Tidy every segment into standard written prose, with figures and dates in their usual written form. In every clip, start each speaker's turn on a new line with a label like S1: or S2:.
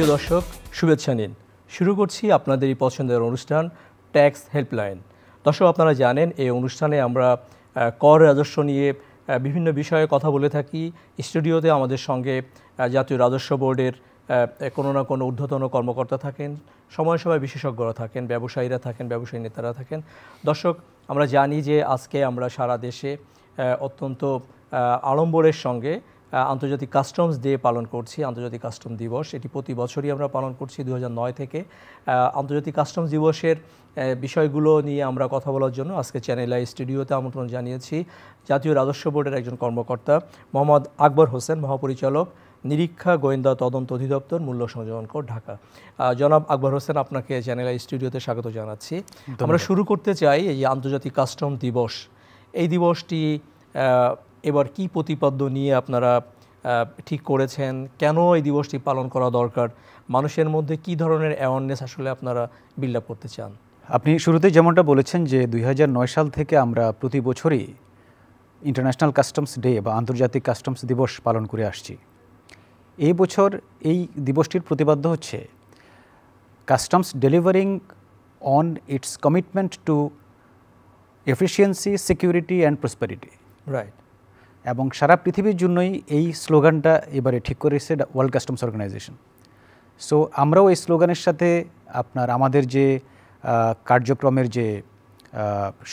S1: প্রিয় দর্শক, শুভেচ্ছা নিন। শুরু করছি আপনাদেরই পছন্দের অনুষ্ঠান ট্যাক্স হেল্পলাইন। দর্শক, আপনারা জানেন এই অনুষ্ঠানে আমরা কর রাজস্ব নিয়ে বিভিন্ন বিষয়ে কথা বলে থাকি। স্টুডিওতে আমাদের সঙ্গে জাতীয় রাজস্ব বোর্ডের কোনো না কোনো ঊর্ধ্বতন কর্মকর্তা থাকেন, সময় সময় বিশেষজ্ঞরা থাকেন, ব্যবসায়ীরা থাকেন, ব্যবসায়ী নেতারা থাকেন। দর্শক, আমরা জানি যে আজকে আমরা সারা দেশে অত্যন্ত আড়ম্বরের সঙ্গে আন্তর্জাতিক কাস্টমস ডে পালন করছি, আন্তর্জাতিক কাস্টম দিবস। এটি প্রতি বছরই আমরা পালন করছি 2009 থেকে। আন্তর্জাতিক কাস্টমস দিবসের বিষয়গুলো নিয়ে আমরা কথা বলার জন্য আজকে চ্যানেল আই স্টুডিওতে আমন্ত্রণ জানিয়েছি জাতীয় রাজস্ব বোর্ডের একজন কর্মকর্তা মোহাম্মদ আকবর হোসেন, মহাপরিচালক, নিরীক্ষা গোয়েন্দা তদন্ত অধিদপ্তর, মূল্য সংযোজন কর, ঢাকা। জনাব আকবর হোসেন, আপনাকে চ্যানেল আই স্টুডিওতে স্বাগত জানাচ্ছি। আমরা শুরু করতে চাই এই যে আন্তর্জাতিক কাস্টম দিবস, এই দিবসটি এবার কি প্রতিপাদ্য নিয়ে আপনারা ঠিক করেছেন, কেন এই দিবসটি পালন করা দরকার, মানুষের মধ্যে কি ধরনের অ্যাওয়ারনেস আসলে আপনারা বিল্ড আপ করতে চান?
S2: আপনি শুরুতে যেমনটা বলেছেন যে 2009 সাল থেকে আমরা প্রতি বছরই ইন্টারন্যাশনাল কাস্টমস ডে বা আন্তর্জাতিক কাস্টমস দিবস পালন করে আসছি। এই বছর এই দিবসটির প্রতিপাদ্য হচ্ছে customs delivering on it's commitment to efficiency, security and prosperity.
S1: Right.
S2: এবং সারা পৃথিবীর জন্যই এই স্লোগানটা এবারে ঠিক করেছে ওয়ার্ল্ড কাস্টমস অর্গানাইজেশন। সো আমরাও এই স্লোগানের সাথে আমাদের যে কার্যক্রমের যে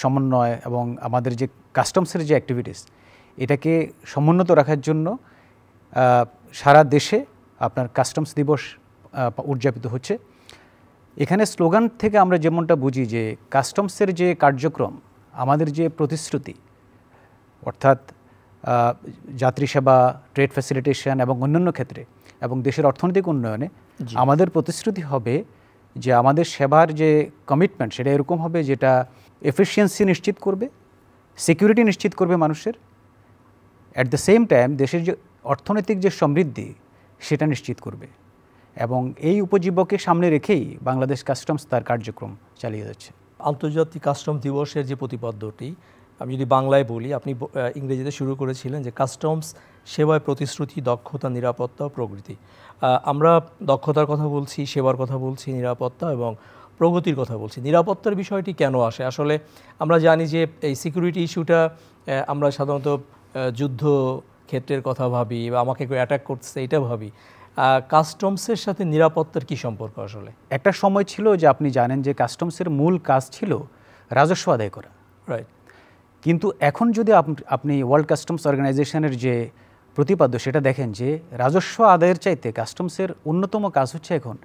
S2: সমন্বয় এবং আমাদের যে কাস্টমসের যে অ্যাক্টিভিটিস, এটাকে সমুন্নত রাখার জন্য সারা দেশে কাস্টমস দিবস উদযাপিত হচ্ছে। এখানে স্লোগান থেকে আমরা যেমনটা বুঝি যে কাস্টমসের যে কার্যক্রম, আমাদের যে প্রতিশ্রুতি, অর্থাৎ যাত্রী সেবা, ট্রেড ফ্যাসিলিটেশন এবং অন্যান্য ক্ষেত্রে এবং দেশের অর্থনৈতিক উন্নয়নে আমাদের প্রতিশ্রুতি হবে যে আমাদের সেবার যে কমিটমেন্ট সেটা এরকম হবে যেটা এফিসিয়েন্সি নিশ্চিত করবে, সিকিউরিটি নিশ্চিত করবে মানুষের, অ্যাট দ্য সেম টাইম দেশের যে অর্থনৈতিক যে সমৃদ্ধি সেটা নিশ্চিত করবে। এবং এই উপজীব্যকে সামনে রেখেই বাংলাদেশ কাস্টমস তার কার্যক্রম চালিয়ে যাচ্ছে।
S1: আন্তর্জাতিক কাস্টম দিবসের যে প্রতিপাদ্যটি, আমি যদি বাংলায় বলি, আপনি ইংরেজিতে শুরু করেছিলেন যে কাস্টমস সেবায় প্রতিশ্রুতি, দক্ষতা, নিরাপত্তা ও প্রগতি। আমরা দক্ষতার কথা বলছি, সেবার কথা বলছি, নিরাপত্তা এবং প্রগতির কথা বলছি। নিরাপত্তার বিষয়টি কেন আসে? আসলে আমরা জানি যে এই সিকিউরিটি ইস্যুটা আমরা সাধারণত যুদ্ধ ক্ষেত্রের কথা ভাবি বা আমাকে কেউ অ্যাটাক করছে এটা ভাবি। কাস্টমসের সাথে নিরাপত্তার কি সম্পর্ক আসলে?
S2: একটা সময় ছিল যে আপনি জানেন যে কাস্টমসের মূল কাজ ছিল রাজস্ব আদায় করা।
S1: রাইট।
S2: কিন্তু এখন যদি আপনি ওয়ার্ল্ড কাস্টমস অর্গানাইজেশনের যে প্রতিপাদ্য সেটা দেখেন যে রাজস্ব আদায়ের চাইতে কাস্টমসের অন্যতম কাজ হচ্ছে এখন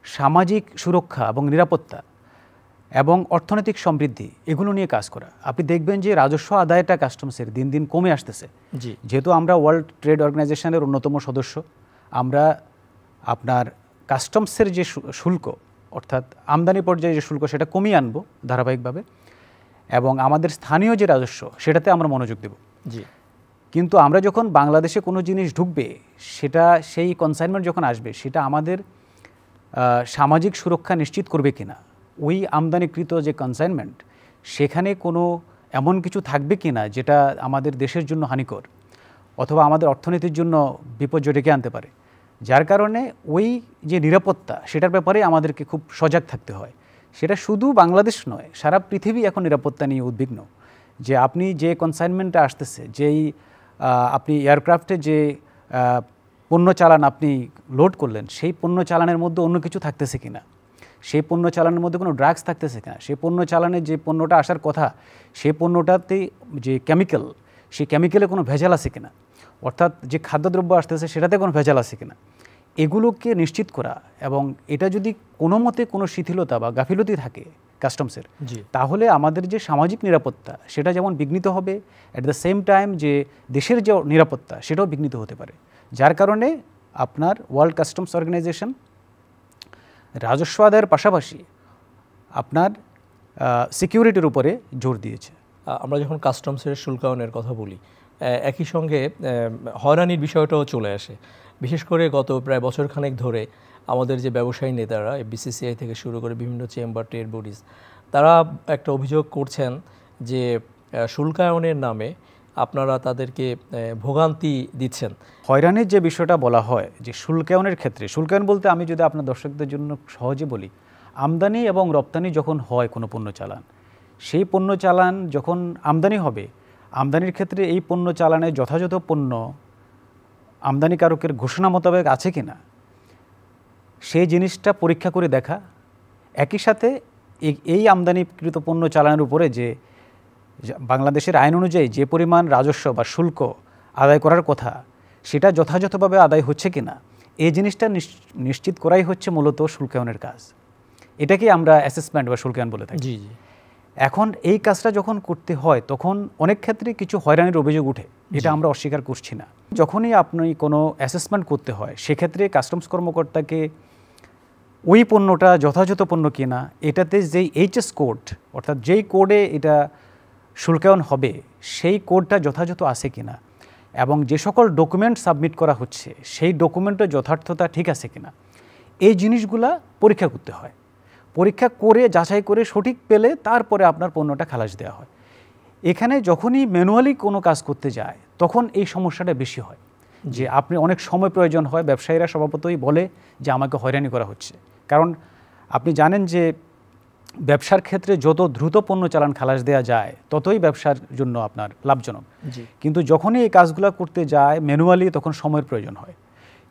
S2: সামাজিক সুরক্ষা এবং নিরাপত্তা এবং অর্থনৈতিক সমৃদ্ধি, এগুলো নিয়ে কাজ করা। আপনি দেখবেন যে রাজস্ব আদায়টা কাস্টমসের দিন দিন কমে আসতেছে। যেহেতু আমরা ওয়ার্ল্ড ট্রেড অর্গানাইজেশনের অন্যতম সদস্য, আমরা কাস্টমসের যে শুল্ক, অর্থাৎ আমদানি পর্যায়ে যে শুল্ক, সেটা কমিয়ে আনবো ধারাবাহিকভাবে এবং আমাদের স্থানীয় যে রাজস্ব সেটাতে আমরা মনোযোগ দেব। কিন্তু আমরা যখন বাংলাদেশে কোনো জিনিস ঢুকবে, সেটা সেই কনসাইনমেন্ট যখন আসবে, সেটা আমাদের সামাজিক সুরক্ষা নিশ্চিত করবে কিনা, ওই আমদানিকৃত যে কনসাইনমেন্ট সেখানে কোনো এমন কিছু থাকবে কিনা যেটা আমাদের দেশের জন্য হানিকর অথবা আমাদের অর্থনীতির জন্য বিপর্যয় ডেকে আনতে পারে। যার কারণে ওই যে নিরাপত্তা, সেটার ব্যাপারে আমাদেরকে খুব সজাগ থাকতে হয়। সেটা শুধু বাংলাদেশ নয়, সারা পৃথিবী এখন নিরাপত্তা নিয়ে উদ্বিগ্ন। যে আপনি যে কনসাইনমেন্টটা আসতেছে, যেই আপনি এয়ারক্রাফটে যে পণ্য চালান আপনি লোড করলেন, সেই পণ্য চালানের মধ্যে অন্য কিছু থাকতেছে কিনা, সেই পণ্য চালানের মধ্যে কোনো ড্রাগস থাকতেছে কিনা, সেই পণ্য চালানের যে পণ্যটা আসার কথা সেই পণ্যটাতে যে কেমিক্যাল, সেই কেমিক্যালে কোনো ভেজাল আছে কিনা, অর্থাৎ যে খাদ্যদ্রব্য আসতেছে সেটাতে কোনো ভেজাল আছে কিনা, এগুলোকে নিশ্চিত করা। এবং এটা যদি কোনো মতে কোনো শিথিলতা বা গাফিলতি থাকে কাস্টমসের, তাহলে আমাদের যে সামাজিক নিরাপত্তা সেটা যেমন বিঘ্নিত হবে, অ্যাট দ্য সেম টাইম যে দেশের যে নিরাপত্তা সেটাও বিঘ্নিত হতে পারে। যার কারণে ওয়ার্ল্ড কাস্টমস অর্গানাইজেশন রাজস্ব আদায়ের পাশাপাশি সিকিউরিটির উপরে জোর দিয়েছে।
S1: আমরা যখন কাস্টমসের শুল্কায়নের কথা বলি, একই সঙ্গে হয়রানির বিষয়টাও চলে আসে। বিশেষ করে গত প্রায় বছরখানেক ধরে আমাদের যে ব্যবসায়ী নেতারা, বিসিসিআই থেকে শুরু করে বিভিন্ন চেম্বার, ট্রেড বডিজ, তারা একটা অভিযোগ করছেন যে শুল্কায়নের নামে আপনারা তাদেরকে ভোগান্তি দিচ্ছেন?
S2: হয়রানির যে বিষয়টা বলা হয় যে শুল্কায়নের ক্ষেত্রে, শুল্কায়ন বলতে আমি যদি আপনার দর্শকদের জন্য সহজে বলি, আমদানি এবং রপ্তানি যখন হয় কোনো পণ্য চালান, সেই পণ্য চালান যখন আমদানি হবে, আমদানির ক্ষেত্রে এই পণ্য চালানে যথাযথ পণ্য আমদানিকারকের ঘোষণা মোতাবেক আছে কিনা সেই জিনিসটা পরীক্ষা করে দেখা, একই সাথে এই আমদানিকৃত পণ্য চালানের উপরে যে বাংলাদেশের আইন অনুযায়ী যে পরিমাণ রাজস্ব বা শুল্ক আদায় করার কথা সেটা যথাযথভাবে আদায় হচ্ছে কিনা এই জিনিসটা নিশ্চিত করাই হচ্ছে মূলত শুল্কায়নের কাজ। এটাকে আমরা অ্যাসেসমেন্ট বা শুল্কায়ন বলে থাকি।
S1: জি জি।
S2: এখন এই কাজটা যখন করতে হয় তখন অনেক ক্ষেত্রে কিছু হয়রানির অভিযোগ উঠে, এটা আমরা অস্বীকার করছি না। যখনই আপনি কোনো অ্যাসেসমেন্ট করতে হয় সেক্ষেত্রে কাস্টমস কর্মকর্তাকে ওই পণ্যটা যথাযথ পণ্য কিনা, এটাতে যেই এইচএস কোড অর্থাৎ যেই কোডে এটা শুল্কায়ন হবে সেই কোডটা যথাযথ আছে কিনা এবং যে সকল ডকুমেন্ট সাবমিট করা হচ্ছে সেই ডকুমেন্টের যথার্থতা ঠিক আছে কিনা এই জিনিসগুলা পরীক্ষা করতে হয়। পরীক্ষা করে যাচাই করে সঠিক পেলে তারপরে আপনার পণ্যটা খালাস দেওয়া হয়। এখানে যখনই ম্যানুয়ালি কোনো কাজ করতে যায় তখন এই সমস্যাটা বেশি হয় যে আপনি অনেক সময় প্রয়োজন হয়। ব্যবসায়ীরা স্বভাবতই বলে যে আমাকে হয়রানি করা হচ্ছে, কারণ আপনি জানেন যে ব্যবসার ক্ষেত্রে যত দ্রুত পণ্য চালান খালাস দেওয়া যায় ততই ব্যবসার জন্য আপনার লাভজনক। কিন্তু যখনই এই কাজগুলো করতে যায় ম্যানুয়ালি তখন সময়ের প্রয়োজন হয়।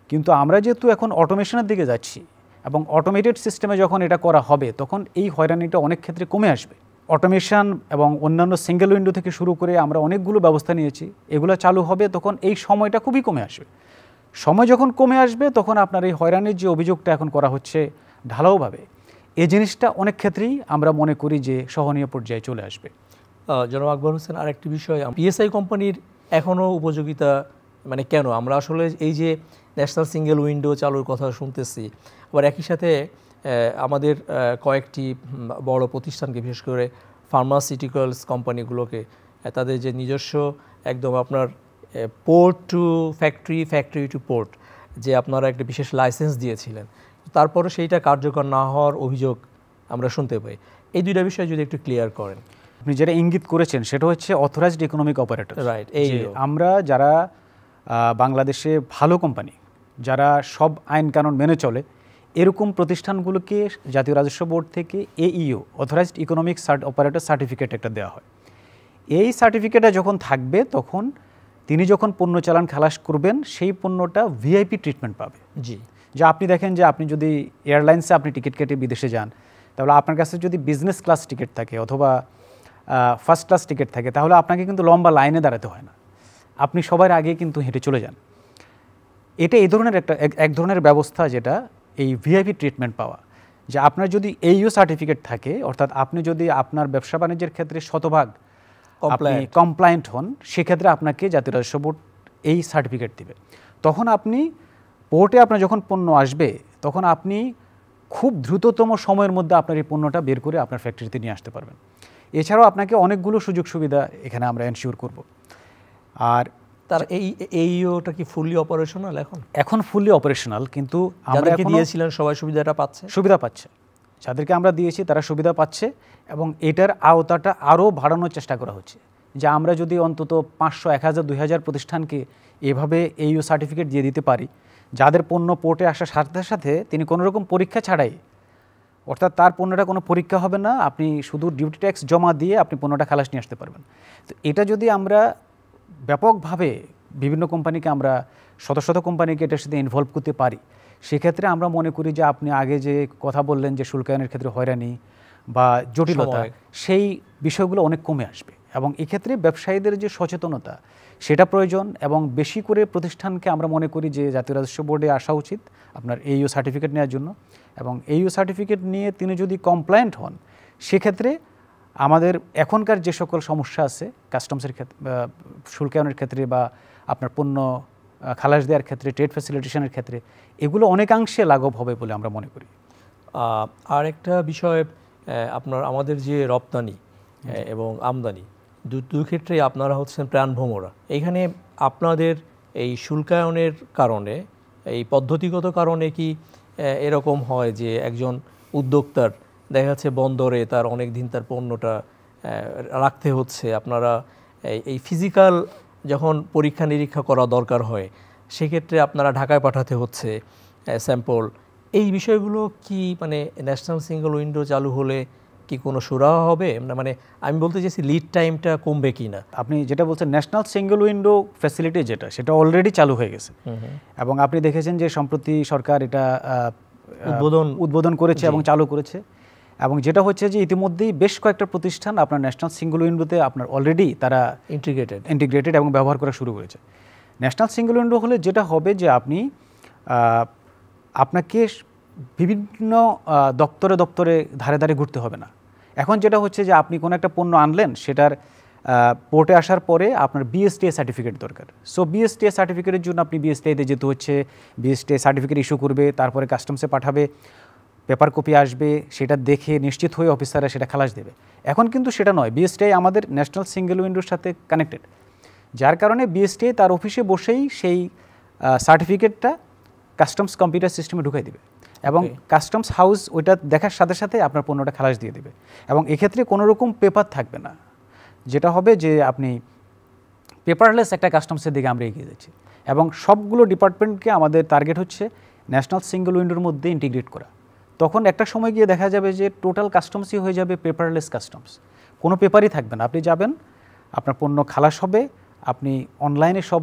S2: কিন্তু আমরা যেহেতু এখন অটোমেশনের দিকে যাচ্ছি এবং অটোমেটেড সিস্টেমে যখন এটা করা হবে তখন এই হয়রানিটা অনেক ক্ষেত্রে কমে আসবে। অটোমেশন এবং অন্যান্য সিঙ্গেল উইন্ডো থেকে শুরু করে আমরা অনেকগুলো ব্যবস্থা নিয়েছি, এগুলো চালু হবে তখন এই সময়টা খুবই কমে আসবে। সময় যখন কমে আসবে তখন আপনার এই হয়রানির যে অভিযোগটা এখন করা হচ্ছে ঢালাওভাবে, এই জিনিসটা অনেক ক্ষেত্রেই আমরা মনে করি যে সহনীয় পর্যায়ে চলে আসবে।
S1: জনাব আকবর হোসেন, আরেকটি বিষয়, পিএসআই কোম্পানির এখনও উপযোগিতা মানে কেন? আমরা আসলে এই যে ন্যাশনাল সিঙ্গেল উইন্ডো চালুর কথা শুনতেছি, আবার একই সাথে আমাদের কয়েকটি বড় প্রতিষ্ঠানকে, বিশেষ করে ফার্মাসিউটিক্যালস কোম্পানিগুলোকে তাদের যে নিজস্ব একদম আপনার port to factory, factory to port যে আপনারা একটা বিশেষ লাইসেন্স দিয়েছিলেন, তারপরও সেইটা কার্যকর না হওয়ার অভিযোগ আমরা শুনতে পাই। এই দুইটা বিষয় যদি একটু ক্লিয়ার করেন।
S2: আপনি যেটা ইঙ্গিত করেছেন সেটা হচ্ছে অথরাইজড ইকোনমিক অপারেটর।
S1: রাইট।
S2: আমরা যারা বাংলাদেশে ভালো কোম্পানি, যারা সব আইন কানুন মেনে চলে, এরকম প্রতিষ্ঠানগুলোকে জাতীয় রাজস্ব বোর্ড থেকে এইও অথরাইজড ইকোনমিক অপারেটর সার্টিফিকেট একটা দেওয়া হয়। এই সার্টিফিকেটটা যখন থাকবে তখন তিনি যখন পণ্য চালান খালাস করবেন সেই পণ্যটা ভিআইপি ট্রিটমেন্ট পাবে।
S1: জি।
S2: যা আপনি দেখেন যে আপনি যদি এয়ারলাইন্সে আপনি টিকিট কেটে বিদেশে যান, তাহলে আপনার কাছে যদি বিজনেস ক্লাস টিকিট থাকে অথবা ফার্স্ট ক্লাস টিকিট থাকে তাহলে আপনাকে কিন্তু লম্বা লাইনে দাঁড়াতে হয় না, আপনি সবার আগে কিন্তু হেঁটে চলে যান। এটা এই ধরনের এক ধরনের ব্যবস্থা যেটা এই ভিআইপি ট্রিটমেন্ট পাওয়া, যে আপনার যদি এইও সার্টিফিকেট থাকে অর্থাৎ আপনি যদি আপনার ব্যবসা বাণিজ্যের ক্ষেত্রে শতভাগ আপনি কমপ্লায়েন্ট হন, সেক্ষেত্রে আপনাকে জাতীয় রাজস্ব বোর্ড এই সার্টিফিকেট দিবে। তখন আপনি পোর্টে আপনার যখন পণ্য আসবে তখন আপনি খুব দ্রুততম সময়ের মধ্যে আপনার এই পণ্যটা বের করে আপনার ফ্যাক্টরিতে নিয়ে আসতে পারবেন। এছাড়াও আপনাকে অনেকগুলো সুযোগ সুবিধা এখানে আমরা এনশিওর করব। আর
S1: তার এইটা কি ফুললি অপারেশনাল? এখন
S2: ফুললি অপারেশনাল, কিন্তু আমরা
S1: দিয়েছিলেন সবাই সুবিধা
S2: পাচ্ছে। যাদেরকে আমরা দিয়েছি তারা সুবিধা পাচ্ছে এবং এটার আওতাটা আরও বাড়ানোর চেষ্টা করা হচ্ছে, যে আমরা যদি অন্তত 500, 1000, 2000 প্রতিষ্ঠানকে এভাবে এইও সার্টিফিকেট দিয়ে দিতে পারি, যাদের পণ্য পোর্টে আসার সাথে সাথে তিনি কোনোরকম পরীক্ষা ছাড়াই, অর্থাৎ তার পণ্যটা কোনো পরীক্ষা হবে না, আপনি শুধু ডিউটি ট্যাক্স জমা দিয়ে আপনি পণ্যটা খালাস নিয়ে আসতে পারবেন। তো এটা যদি আমরা ব্যাপকভাবে বিভিন্ন কোম্পানিকে, আমরা শত শত কোম্পানিকে এটার সাথে ইনভলভ করতে পারি, সেক্ষেত্রে আমরা মনে করি যে আপনি আগে যে কথা বললেন যে শুল্কায়নের ক্ষেত্রে হয়রানি বা জটিলতা, সেই বিষয়গুলো অনেক কমে আসবে এবং এক্ষেত্রে ব্যবসায়ীদের যে সচেতনতা সেটা প্রয়োজন। এবং বেশি করে প্রতিষ্ঠানকে আমরা মনে করি যে জাতীয় রাজস্ব বোর্ডে আসা উচিত আপনার এইও সার্টিফিকেট নেওয়ার জন্য, এবং এইও সার্টিফিকেট নিয়ে তিনি যদি কমপ্লায়েন্ট হন সেক্ষেত্রে আমাদের এখনকার যে সকল সমস্যা আছে কাস্টমসের ক্ষেত্রে, শুল্কায়নের ক্ষেত্রে বা আপনার পণ্য খালাস দেওয়ার ক্ষেত্রে, ট্রেড ফ্যাসিলিটেশনের ক্ষেত্রে, এগুলো অনেকাংশে লাঘব হবে বলে আমরা মনে করি।
S1: আর একটা বিষয়, আপনার আমাদের যে রপ্তানি এবং আমদানি দুই ক্ষেত্রেই আপনারা হচ্ছেন প্রাণভোমরা। এখানে আপনাদের এই শুল্কায়নের কারণে, এই পদ্ধতিগত কারণে কি এরকম হয় যে একজন উদ্যোক্তার দেখা যাচ্ছে বন্দরে তার অনেক দিন তার পণ্যটা রাখতে হচ্ছে, আপনারা এই ফিজিক্যাল যখন পরীক্ষা নিরীক্ষা করা দরকার হয় সেক্ষেত্রে আপনারা ঢাকায় পাঠাতে হচ্ছে স্যাম্পল, এই বিষয়গুলো কি মানে ন্যাশনাল সিঙ্গেল উইন্ডো চালু হলে কি কোনো সুরাহা হবে? মানে আমি বলতে চাইছি লিড টাইমটা কমবে কি না।
S2: আপনি যেটা বলছেন ন্যাশনাল সিঙ্গেল উইন্ডো ফ্যাসিলিটি যেটা, সেটা অলরেডি চালু হয়ে গেছে এবং আপনি দেখেছেন যে সম্প্রতি সরকার এটা উদ্বোধন করেছে এবং চালু করেছে। এবং যেটা হচ্ছে যে ইতিমধ্যেই বেশ কয়েকটা প্রতিষ্ঠান আপনার ন্যাশনাল সিঙ্গেল উইন্ডোতে আপনার অলরেডি তারা ইন্টিগ্রেটেড এবং ব্যবহার করা শুরু করেছে। ন্যাশনাল সিঙ্গেল উইন্ডো হলে যেটা হবে যে আপনি আপনাকে বিভিন্ন দপ্তরে দপ্তরে ধারে ধারে ঘুরতে হবে না। এখন যেটা হচ্ছে যে আপনি কোনো একটা পণ্য আনলেন, সেটার পোর্টে আসার পরে আপনার বিএসটিআই সার্টিফিকেট দরকার। সো বিএসটিআই সার্টিফিকেটের জন্য আপনি বিএসটিআইতে যেতে হচ্ছে, বিএসটিআই সার্টিফিকেট ইস্যু করবে, তারপরে কাস্টমসে পাঠাবে, পেপার কপি আসবে, সেটা দেখে নিশ্চিত হয়ে অফিসাররা সেটা খালাস দেবে। এখন কিন্তু সেটা নয়, বিএসটিআই আমাদের ন্যাশনাল সিঙ্গেল উইন্ডোর সাথে কানেক্টেড, যার কারণে বিএসটিআই তার অফিসে বসেই সেই সার্টিফিকেটটা কাস্টমস কম্পিউটার সিস্টেমে ঢুকাই দেবে এবং কাস্টমস হাউস ওইটা দেখার সাথে সাথে আপনার পণ্যটা খালাস দিয়ে দেবে এবং এক্ষেত্রে কোনো রকম পেপার থাকবে না। যেটা হবে যে আপনি পেপারলেস একটা কাস্টমসের দিকে আমরা এগিয়ে যাচ্ছি এবং সবগুলো ডিপার্টমেন্টকে আমাদের টার্গেট হচ্ছে ন্যাশনাল সিঙ্গেল উইন্ডোর মধ্যে ইন্টিগ্রেট করা। তখন একটা সময় গিয়ে দেখা যাবে যে টোটাল কাস্টমসই হয়ে যাবে পেপারলেস কাস্টমস, কোনো পেপারই থাকবে না। আপনি যাবেন, আপনার পণ্য খালাস হবে, আপনি অনলাইনে সব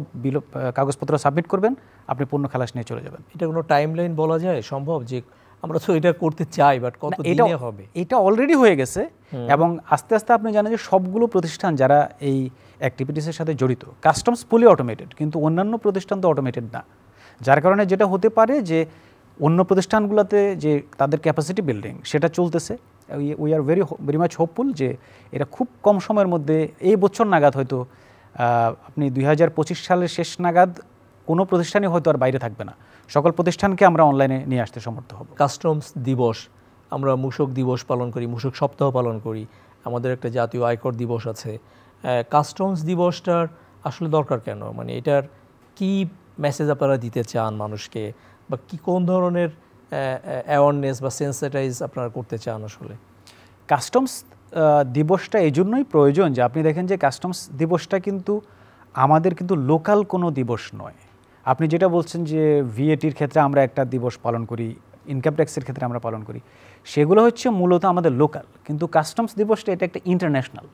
S2: কাগজপত্র সাবমিট করবেন, আপনি পণ্য খালাস নিয়ে চলে যাবেন।
S1: এটা কোনো টাইমলাইন বলা যায় সম্ভব যে আমরা তো এটা করতে চাই, বাট কত দিনে হবে?
S2: এটা অলরেডি হয়ে গেছে এবং আস্তে আস্তে আপনি জানেন যে সবগুলো প্রতিষ্ঠান যারা এই অ্যাক্টিভিটিসের সাথে জড়িত, কাস্টমস ফুলি অটোমেটেড, কিন্তু অন্যান্য প্রতিষ্ঠান তো অটোমেটেড না। যার কারণে যেটা হতে পারে যে অন্য প্রতিষ্ঠানগুলোতে যে তাদের ক্যাপাসিটি বিল্ডিং সেটা চলতেছে। We are very much hopeful যে এটা খুব কম সময়ের মধ্যে এই বছর নাগাদ হয়তো আপনি 2025 সালের শেষ নাগাদ কোনো প্রতিষ্ঠানই হয়তো আর বাইরে থাকবে না, সকল প্রতিষ্ঠানকে আমরা অনলাইনে নিয়ে আসতে সমর্থ হব।
S1: কাস্টমস দিবস, আমরা মূসক দিবস পালন করি, মূসক সপ্তাহ পালন করি, আমাদের একটা জাতীয় আয়কর দিবস আছে। কাস্টমস দিবসটার আসলে দরকার কেন? মানে এটার কি মেসেজ আপনারা দিতে চান মানুষকে, বা কি কোন ধরনের অ্যাওয়ারনেস বা সেন্সিটাইজ আপনারা করতে চান? আসলে
S2: কাস্টমস দিবসটা এই জন্যই প্রয়োজন যে আপনি দেখেন যে কাস্টমস দিবসটা কিন্তু আমাদের কিন্তু লোকাল কোনো দিবস নয়। আপনি যেটা বলছেন যে ভিএটির ক্ষেত্রে আমরা একটা দিবস পালন করি, ইনকাম ট্যাক্সের ক্ষেত্রে আমরা পালন করি, সেগুলো হচ্ছে মূলত আমাদের লোকাল, কিন্তু কাস্টমস দিবসটা এটা একটা ইন্টারন্যাশনাল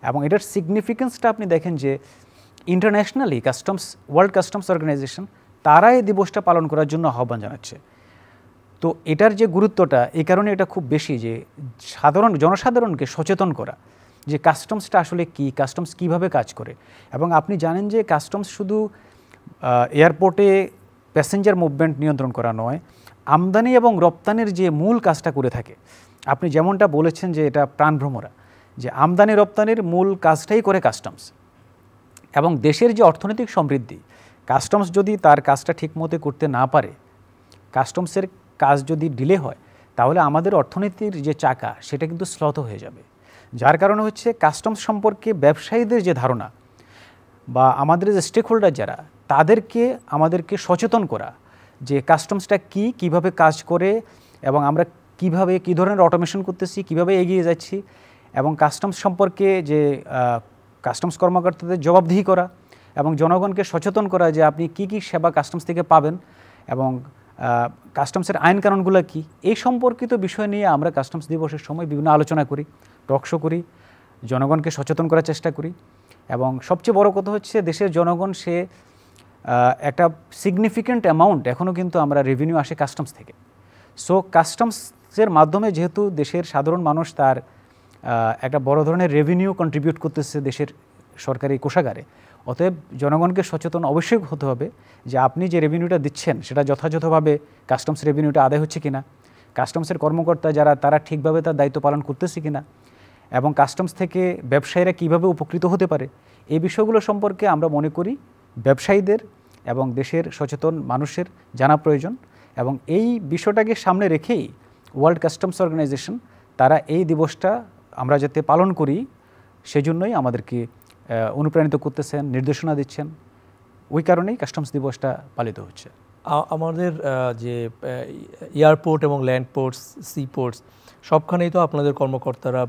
S2: এবং এটার সিগনিফিকেন্সটা আপনি দেখেন যে ইন্টারন্যাশনালি ওয়ার্ল্ড কাস্টমস অর্গানাইজেশন তারা এই দিবসটা পালন করার জন্য আহ্বান জানাচ্ছে। তো এটার যে গুরুত্বটা এই কারণে এটা খুব বেশি যে জনসাধারণকে সচেতন করা যে কাস্টমসটা আসলে কি, কাস্টমস কিভাবে কাজ করে। এবং আপনি জানেন যে কাস্টমস শুধু এয়ারপোর্টে প্যাসেঞ্জার মুভমেন্ট নিয়ন্ত্রণ করা নয়, আমদানি এবং রপ্তানির যে মূল কাজটা করে থাকে। আপনি যেমনটা বলেছেন যে এটা প্রাণভ্রমরা, যে আমদানি রপ্তানির মূল কাজটাই করে কাস্টমস। এবং দেশের যে অর্থনৈতিক সমৃদ্ধি, কাস্টমস যদি তার কাজটা ঠিকমতো করতে না পারে, কাস্টমসের কাজ যদি ডিলে হয়, তাহলে আমাদের অর্থনীতির যে চাকা সেটা কিন্তু স্লথ হয়ে যাবে। যার কারণে হচ্ছে কাস্টমস সম্পর্কে ব্যবসায়ীদের যে ধারণা বা আমাদের যে স্টেক হোল্ডার যারা, তাদেরকে আমাদেরকে সচেতন করা যে কাস্টমসটা কি, কিভাবে কাজ করে এবং আমরা কিভাবে কী ধরনের অটোমেশন করতেছি, কিভাবে এগিয়ে যাচ্ছি, এবং কাস্টমস সম্পর্কে যে কাস্টমস কর্মকর্তাদের জবাবদিহি করা এবং জনগণকে সচেতন করা যে আপনি কি কি সেবা কাস্টমস থেকে পাবেন এবং কাস্টমসের আইন কানুনগুলো কি, এই সম্পর্কিত বিষয় নিয়ে আমরা কাস্টমস দিবসের সময় বিভিন্ন আলোচনা করি, টকশো করি, জনগণকে সচেতন করার চেষ্টা করি। এবং সবচেয়ে বড় কথা হচ্ছে দেশের জনগণ সে একটা সিগনিফিক্যান্ট অ্যামাউন্ট এখনও কিন্তু আমরা রেভিনিউ আসে কাস্টমস থেকে। সো কাস্টমসের মাধ্যমে যেহেতু দেশের সাধারণ মানুষ তার একটা বড় ধরনের রেভিনিউ কন্ট্রিবিউট করতেছে দেশের সরকারি কোষাগারে, অতএব জনগণকে সচেতন অবশ্যই হতে হবে যে আপনি যে রেভিনিউটা দিচ্ছেন সেটা যথাযথভাবে কাস্টমস রেভিনিউটা আদায় হচ্ছে কিনা, কাস্টমসের কর্মকর্তা যারা তারা ঠিকভাবে তার দায়িত্ব পালন করতেছে কিনা, এবং কাস্টমস থেকে ব্যবসায়ীরা কিভাবে উপকৃত হতে পারে, এই বিষয়গুলো সম্পর্কে আমরা মনে করি ব্যবসায়ীদের এবং দেশের সচেতন মানুষের জানা প্রয়োজন। এবং এই বিষয়টাকে সামনে রেখেই ওয়ার্ল্ড কাস্টমস অর্গানাইজেশন তারা এই দিবসটা আমরা যাতে পালন করি সেজন্যই আমাদেরকে অনুপ্রাণিত করতেছেন, নির্দেশনা দিচ্ছেন। ওই কারণেই কাস্টমস দিবসটা পালিত হচ্ছে।
S1: আমাদের যে এয়ারপোর্ট এবং ল্যান্ড পোর্টস, সি পোর্টস, সবখানেই তো আপনাদের কর্মকর্তারা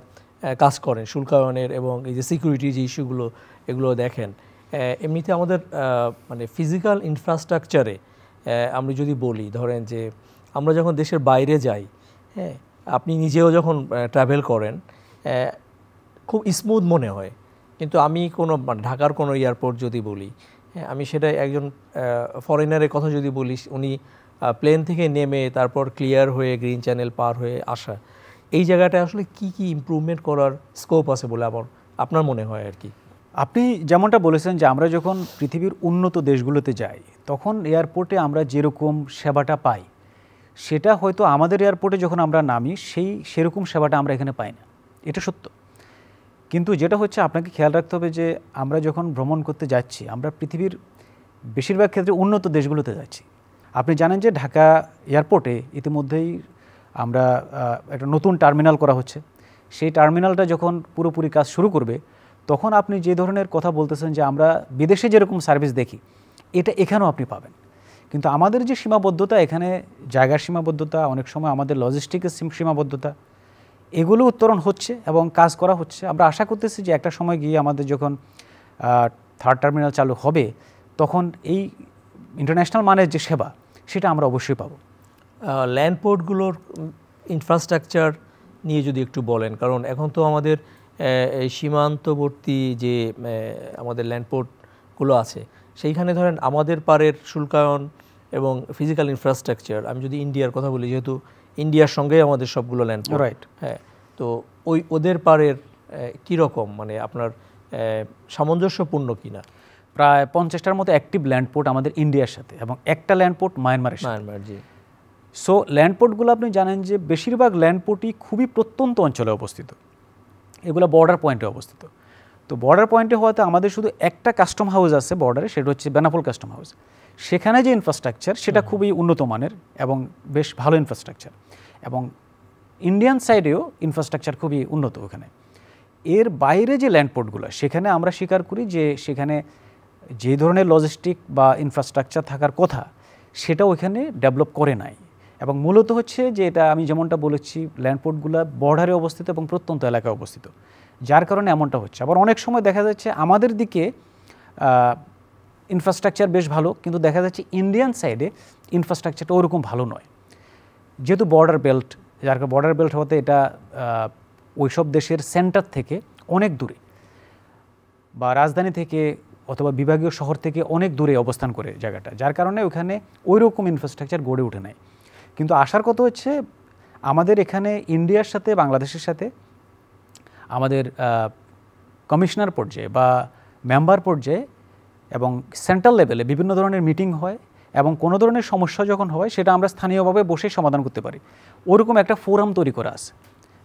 S1: কাজ করেন শুল্কায়নের এবং এই যে সিকিউরিটি যে ইস্যুগুলো এগুলো দেখেন, এমনিতে আমাদের মানে ফিজিক্যাল ইনফ্রাস্ট্রাকচারে আমরা যদি বলি, ধরেন যে আমরা যখন দেশের বাইরে যাই, হ্যাঁ, আপনি নিজেও যখন ট্রাভেল করেন খুব স্মুথ মনে হয়। কিন্তু আমি কোনো ঢাকার কোনো এয়ারপোর্ট যদি বলি, হ্যাঁ, আমি সেটা একজন ফরেনারের কথা যদি বলি, উনি প্লেন থেকে নেমে তারপর ক্লিয়ার হয়ে গ্রিন চ্যানেল পার হয়ে আসা, এই জায়গাটা আসলে কি কি ইমপ্রুভমেন্ট করার স্কোপ আছে বলে আপনার মনে হয় আর কি?
S2: আপনি যেমনটা বলেছেন যে আমরা যখন পৃথিবীর উন্নত দেশগুলোতে যাই তখন এয়ারপোর্টে আমরা যেরকম সেবাটা পাই সেটা হয়তো আমাদের এয়ারপোর্টে যখন আমরা নামি সেরকম সেবাটা আমরা এখানে পাই না, এটা সত্য। কিন্তু যেটা হচ্ছে আপনাকে খেয়াল রাখতে হবে যে আমরা যখন ভ্রমণ করতে যাচ্ছি আমরা পৃথিবীর বেশিরভাগ ক্ষেত্রে উন্নত দেশগুলোতে যাচ্ছি। আপনি জানেন যে ঢাকা এয়ারপোর্টে ইতিমধ্যেই আমরা একটা নতুন টার্মিনাল করা হচ্ছে। সেই টার্মিনালটা যখন পুরোপুরি কাজ শুরু করবে তখন আপনি যে ধরনের কথা বলতেছেন যে আমরা বিদেশে যেরকম সার্ভিস দেখি এটা এখানেও আপনি পাবেন। কিন্তু আমাদের যে সীমাবদ্ধতা, এখানে জায়গার সীমাবদ্ধতা, অনেক সময় আমাদের লজিস্টিকের সীমাবদ্ধতা, এগুলো উত্তরণ হচ্ছে এবং কাজ করা হচ্ছে। আমরা আশা করতেছি যে একটা সময় গিয়ে আমাদের যখন থার্ড টার্মিনাল চালু হবে তখন এই ইন্টারন্যাশনাল মানের যে সেবা সেটা আমরা অবশ্যই পাবো।
S1: ল্যান্ডপোর্টগুলোর ইনফ্রাস্ট্রাকচার নিয়ে যদি একটু বলেন, কারণ এখন তো আমাদের এই সীমান্তবর্তী যে আমাদের ল্যান্ডপোর্টগুলো আছে সেইখানে ধরেন আমাদের পারের শুল্কায়ন এবং ফিজিক্যাল ইনফ্রাস্ট্রাকচার, আমি যদি ইন্ডিয়ার কথা বলি, যেহেতু ইন্ডিয়ার সঙ্গে আমাদের সবগুলো ল্যান্ডপোর্ট,
S2: রাইট,
S1: হ্যাঁ, তো ওদের পারের কীরকম, মানে আপনার সামঞ্জস্যপূর্ণ কিনা?
S2: প্রায় 50টার মতো অ্যাক্টিভ ল্যান্ডপোর্ট আমাদের ইন্ডিয়ার সাথে এবং একটা ল্যান্ডপোর্ট মায়ানমার।
S1: জি।
S2: সো ল্যান্ডপোর্টগুলো আপনি জানেন যে বেশিরভাগ ল্যান্ডপোর্টই খুবই প্রত্যন্ত অঞ্চলে অবস্থিত, এগুলো বর্ডার পয়েন্টে অবস্থিত। তো বর্ডার পয়েন্টে হওয়াতে আমাদের শুধু একটা কাস্টম হাউস আছে বর্ডারে, সেটা হচ্ছে বেনাপোল কাস্টম হাউস। সেখানে যে ইনফ্রাস্ট্রাকচার সেটা খুবই উন্নত মানের এবং বেশ ভালো ইনফ্রাস্ট্রাকচার, এবং ইন্ডিয়ান সাইডেও ইনফ্রাস্ট্রাকচার খুবই উন্নত ওখানে। এর বাইরে যে ল্যান্ডপোর্টগুলো সেখানে আমরা স্বীকার করি যে সেখানে যে ধরনের লজিস্টিক বা ইনফ্রাস্ট্রাকচার থাকার কথা সেটা ওইখানে ডেভেলপ করে নাই। এবং মূলত হচ্ছে যে এটা আমি যেমনটা বলেছি, ল্যান্ডপোর্টগুলো বর্ডারে অবস্থিত এবং প্রত্যন্ত এলাকায় অবস্থিত, যার কারণে এমনটা হচ্ছে। আবার অনেক সময় দেখা যাচ্ছে আমাদের দিকে ইনফ্রাস্ট্রাকচার বেশ ভালো, কিন্তু দেখা যাচ্ছে ইন্ডিয়ান সাইডে ইনফ্রাস্ট্রাকচারটা ওরকম ভালো নয়, যেহেতু বর্ডার বেল্ট, যার কারণে বর্ডার বেল্ট হতে এটা ওইসব দেশের সেন্টার থেকে অনেক দূরে বা রাজধানী থেকে অথবা বিভাগীয় শহর থেকে অনেক দূরে অবস্থান করে জায়গাটা, যার কারণে ওখানে ওই রকম ইনফ্রাস্ট্রাকচার গড়ে ওঠে নাই। কিন্তু আসার কথা হচ্ছে আমাদের এখানে ইন্ডিয়ার সাথে বাংলাদেশের সাথে আমাদের কমিশনার পর্যায়ে বা মেম্বার পর্যায়ে এবং সেন্ট্রাল লেভেলে বিভিন্ন ধরনের মিটিং হয়, এবং কোনো ধরনের সমস্যা যখন হয় সেটা আমরা স্থানীয়ভাবে বসে সমাধান করতে পারি। ওরকম একটা ফোরাম তৈরি করা আছে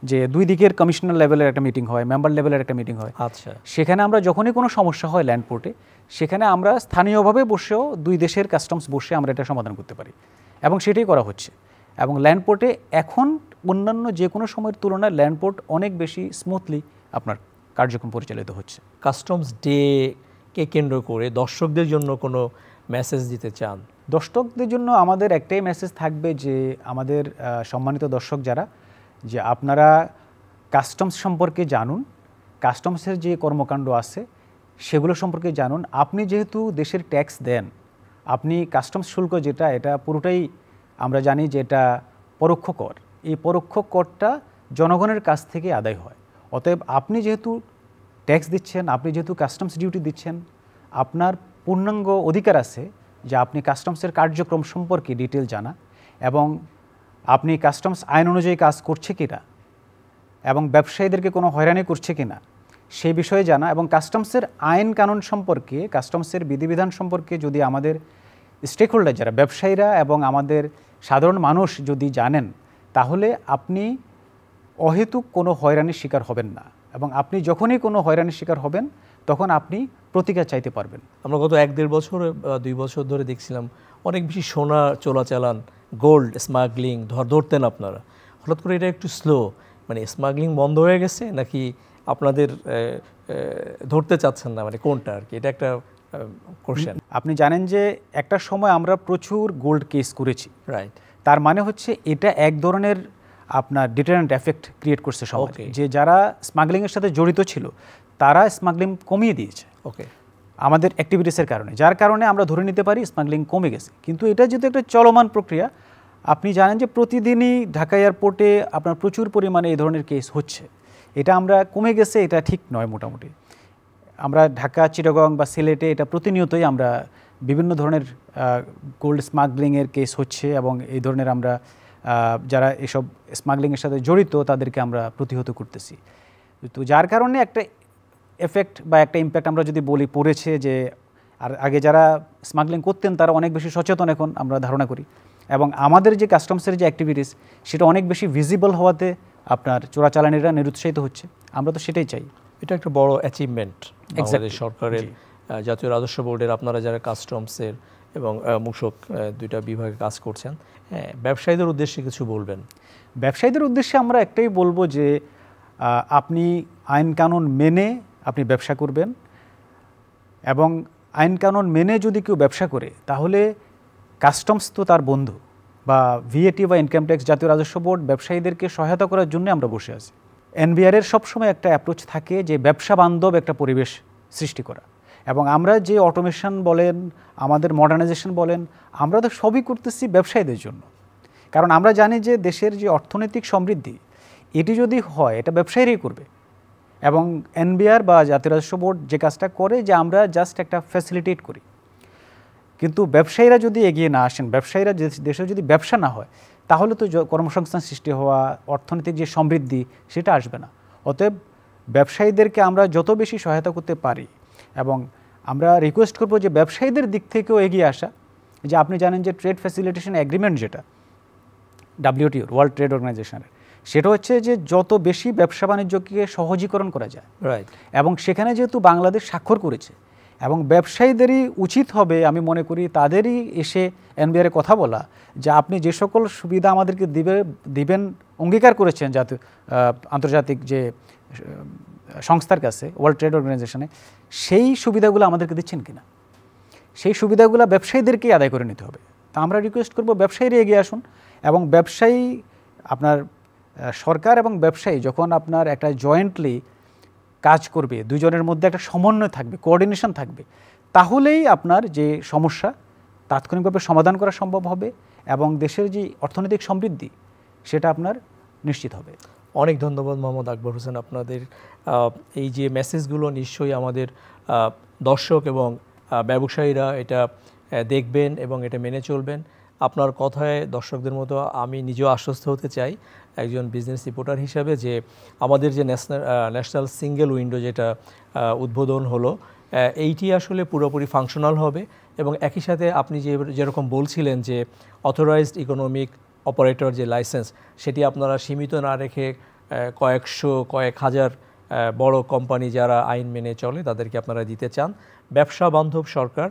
S2: যে দুই দিকের কমিশনার লেভেলের একটা মিটিং হয়, মেম্বার লেভেলের একটা মিটিং হয়।
S1: আচ্ছা,
S2: সেখানে আমরা যখনই কোনো সমস্যা হয় ল্যান্ডপোর্টে, সেখানে আমরা স্থানীয়ভাবে বসেও দুই দেশের কাস্টমস বসে আমরা এটা সমাধান করতে পারি, এবং সেটাই করা হচ্ছে। এবং ল্যান্ডপোর্টে এখন অন্যান্য যে কোনো সময়ের তুলনায় ল্যান্ডপোর্ট অনেক বেশি স্মুথলি আপনার কার্যক্রম পরিচালিত হচ্ছে।
S1: কাস্টমস ডে কে কেন্দ্র করে দর্শকদের জন্য কোনো মেসেজ দিতে চান?
S2: দর্শকদের জন্য আমাদের একটাই মেসেজ থাকবে যে আমাদের সম্মানিত দর্শক যারা, যে আপনারা কাস্টমস সম্পর্কে জানুন, কাস্টমসের যে কর্মকাণ্ড আছে সেগুলো সম্পর্কে জানুন। আপনি যেহেতু দেশের ট্যাক্স দেন, আপনি কাস্টমস শুল্ক যেটা, এটা পুরোটাই আমরা জানি যে এটা পরোক্ষ কর। এই পরোক্ষ করটা জনগণের কাছ থেকে আদায় হয়। অতএব আপনি যেহেতু ট্যাক্স দিচ্ছেন, আপনি যেহেতু কাস্টমস ডিউটি দিচ্ছেন, আপনার পূর্ণাঙ্গ অধিকার আছে যে আপনি কাস্টমসের কার্যক্রম সম্পর্কে ডিটেল জানা, এবং আপনি কাস্টমস আইন অনুযায়ী কাজ করছে কিনা এবং ব্যবসায়ীদেরকে কোনো হয়রানি করছে কিনা সেই বিষয়ে জানা, এবং কাস্টমসের আইন কানুন সম্পর্কে, কাস্টমসের বিধিবিধান সম্পর্কে যদি আমাদের স্টেক হোল্ডার যারা ব্যবসায়ীরা এবং আমাদের সাধারণ মানুষ যদি জানেন, তাহলে আপনি অহেতুক কোনো হয়রানির শিকার হবেন না, এবং আপনি যখনই কোনো হয়রানির শিকার হবেন তখন আপনি প্রতিকার চাইতে পারবেন।
S1: আমরা গত 1-1.5 বছর 2 বছর ধরে দেখছিলাম অনেক বেশি সোনা চোরাচালান, গোল্ড স্মাগলিং ধরতেন আপনারা, হঠাৎ করে এটা একটু স্লো, মানে স্মাগলিং বন্ধ হয়ে গেছে নাকি আপনাদের ধরতে চাচ্ছেন না, মানে কোনটা আর কি? এটা একটা কোশ্চেন।
S2: আপনি জানেন যে একটা সময় আমরা প্রচুর গোল্ড কেস করেছি,
S1: রাইট?
S2: তার মানে হচ্ছে এটা এক ধরনের আপনার ডিটারেন্ট এফেক্ট ক্রিয়েট করছে সমাজে, যে যারা স্মাগলিংয়ের সাথে জড়িত ছিল তারা স্মাগলিং কমিয়ে দিয়েছে
S1: ওকে
S2: আমাদের অ্যাক্টিভিটিসের কারণে, যার কারণে আমরা ধরে নিতে পারি স্মাগলিং কমে গেছে। কিন্তু এটা যেহেতু একটা চলমান প্রক্রিয়া, আপনি জানেন যে প্রতিদিনই ঢাকা এয়ারপোর্টে আপনার প্রচুর পরিমাণে এই ধরনের কেস হচ্ছে। এটা আমরা কমে গেছে এটা ঠিক নয়। মোটামুটি আমরা ঢাকা, চিটাগং বা সিলেটে এটা প্রতিনিয়তই আমরা বিভিন্ন ধরনের গোল্ড স্মাগলিংয়ের কেস হচ্ছে, এবং এই ধরনের আমরা যারা এসব স্মাগলিংয়ের সাথে জড়িত তাদেরকে আমরা প্রতিহত করতেছি। তো যার কারণে একটা এফেক্ট বা একটা ইম্প্যাক্ট আমরা যদি বলি পড়েছে, যে আর আগে যারা স্মাগলিং করতেন তারা অনেক বেশি সচেতন এখন আমরা ধারণা করি, এবং আমাদের যে কাস্টমসের যে অ্যাক্টিভিটিস সেটা অনেক বেশি ভিজিবল হওয়াতে আপনার চোরাচালানিরা নিরুৎসাহিত হচ্ছে। আমরা তো সেটাই চাই।
S1: এটা একটা বড় অ্যাচিভমেন্ট বাংলাদেশ সরকারের, জাতীয় রাজস্ব বোর্ডের, আপনারা যারা কাস্টমসের এবং মূসক দুইটা বিভাগে কাজ করছেন। হ্যাঁ, ব্যবসায়ীদের উদ্দেশ্যে কিছু বলবেন?
S2: ব্যবসায়ীদের উদ্দেশ্যে আমরা একটাই বলবো যে আপনি আইন কানুন মেনে আপনি ব্যবসা করবেন, এবং আইন কানুন মেনে যদি কেউ ব্যবসা করে তাহলে কাস্টমস তো তার বন্ধু, বা ভিএটি বা ইনকাম ট্যাক্স, জাতীয় রাজস্ব বোর্ড ব্যবসায়ীদেরকে সহায়তা করার জন্য আমরা বসে আছি। এনবিআরের সবসময় একটা অ্যাপ্রোচ থাকে যে ব্যবসা বান্ধব একটা পরিবেশ সৃষ্টি করা, এবং আমরা যে অটোমেশন বলেন, আমাদের মডার্নাইজেশন বলেন, আমরা তো সবই করতেছি ব্যবসায়ীদের জন্য। কারণ আমরা জানি যে দেশের যে অর্থনৈতিক সমৃদ্ধি এটি যদি হয় এটা ব্যবসায়ীরাই করবে, এবং এনবিআর বা জাতীয় রাজস্ব বোর্ড যে কাজটা করে যে আমরা জাস্ট একটা ফ্যাসিলিটেট করি। কিন্তু ব্যবসায়ীরা যদি এগিয়ে না আসেন, ব্যবসায়ীরা দেশে যদি ব্যবসা না হয়, তাহলে তো কর্মসংস্থান সৃষ্টি হওয়া, অর্থনৈতিক যে সমৃদ্ধি সেটা আসবে না। অতএব ব্যবসায়ীদেরকে আমরা যত বেশি সহায়তা করতে পারি, এবং আমরা রিকোয়েস্ট করবো যে ব্যবসায়ীদের দিক থেকেও এগিয়ে আসা। যে আপনি জানেন যে ট্রেড ফ্যাসিলিটেশন এগ্রিমেন্ট যেটা WTO, ওয়ার্ল্ড ট্রেড অর্গানাইজেশনের, সেটা হচ্ছে যে যত বেশি ব্যবসা বাণিজ্যকে সহজীকরণ করা যায়,
S1: রাইট।
S2: এবং সেখানে যেহেতু বাংলাদেশ স্বাক্ষর করেছে, এবং ব্যবসায়ীদেরই উচিত হবে, আমি মনে করি তাদেরই এসে এনবিআরে কথা বলা যে আপনি যে সকল সুবিধা আমাদেরকে দিবেন অঙ্গীকার করেছেন জাতীয় আন্তর্জাতিক যে সংস্থার কাছে, ওয়ার্ল্ড ট্রেড অর্গানাইজেশনে, সেই সুবিধাগুলো আমাদেরকে দিচ্ছেন কিনা, সেই সুবিধাগুলো ব্যবসায়ীদেরকেই আদায় করে নিতে হবে। তা আমরা রিকোয়েস্ট করব ব্যবসায়ীরা এগিয়ে আসুন, এবং ব্যবসায়ী আপনার সরকার এবং ব্যবসায়ী যখন আপনার একটা জয়েন্টলি কাজ করবে, দুজনের মধ্যে একটা সমন্বয় থাকবে, কোঅর্ডিনেশন থাকবে, তাহলেই আপনার যে সমস্যা তাৎক্ষণিকভাবে সমাধান করা সম্ভব হবে, এবং দেশের যে অর্থনৈতিক সমৃদ্ধি সেটা আপনার নিশ্চিত হবে।
S1: অনেক ধন্যবাদ মোহাম্মদ আকবর হোসেন। আপনাদের এই যে মেসেজগুলো নিশ্চয়ই আমাদের দর্শক এবং ব্যবসায়ীরা এটা দেখবেন এবং এটা মেনে চলবেন। আপনার কথায় দর্শকদের মতো আমি নিজেও আশ্বস্ত হতে চাই একজন বিজনেস রিপোর্টার হিসাবে, যে আমাদের যে ন্যাশনাল সিঙ্গেল উইন্ডো যেটা উদ্বোধন হলো, এইটি আসলে পুরোপুরি ফাংশনাল হবে, এবং একই সাথে আপনি যেরকম বলছিলেন যে অথরাইজড ইকোনমিক অপারেটর যে লাইসেন্স, সেটি আপনারা সীমিত না রেখে কয়েকশো, কয়েক হাজার বড় কোম্পানি যারা আইন মেনে চলে তাদেরকে আপনারা দিতে চান। ব্যবসা বান্ধব সরকার,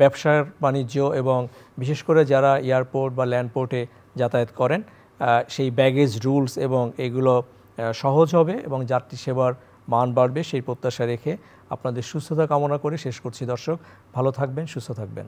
S1: ব্যবসার বাণিজ্য এবং বিশেষ করে যারা এয়ারপোর্ট বা ল্যান্ডপোর্টে যাতায়াত করেন, সেই ব্যাগেজ রুলস এবং এগুলো সহজ হবে এবং যাত্রী সেবার মান বাড়বে, সেই প্রত্যাশা রেখে আপনাদের সুস্থতা কামনা করে শেষ করছি। দর্শক ভালো থাকবেন, সুস্থ থাকবেন।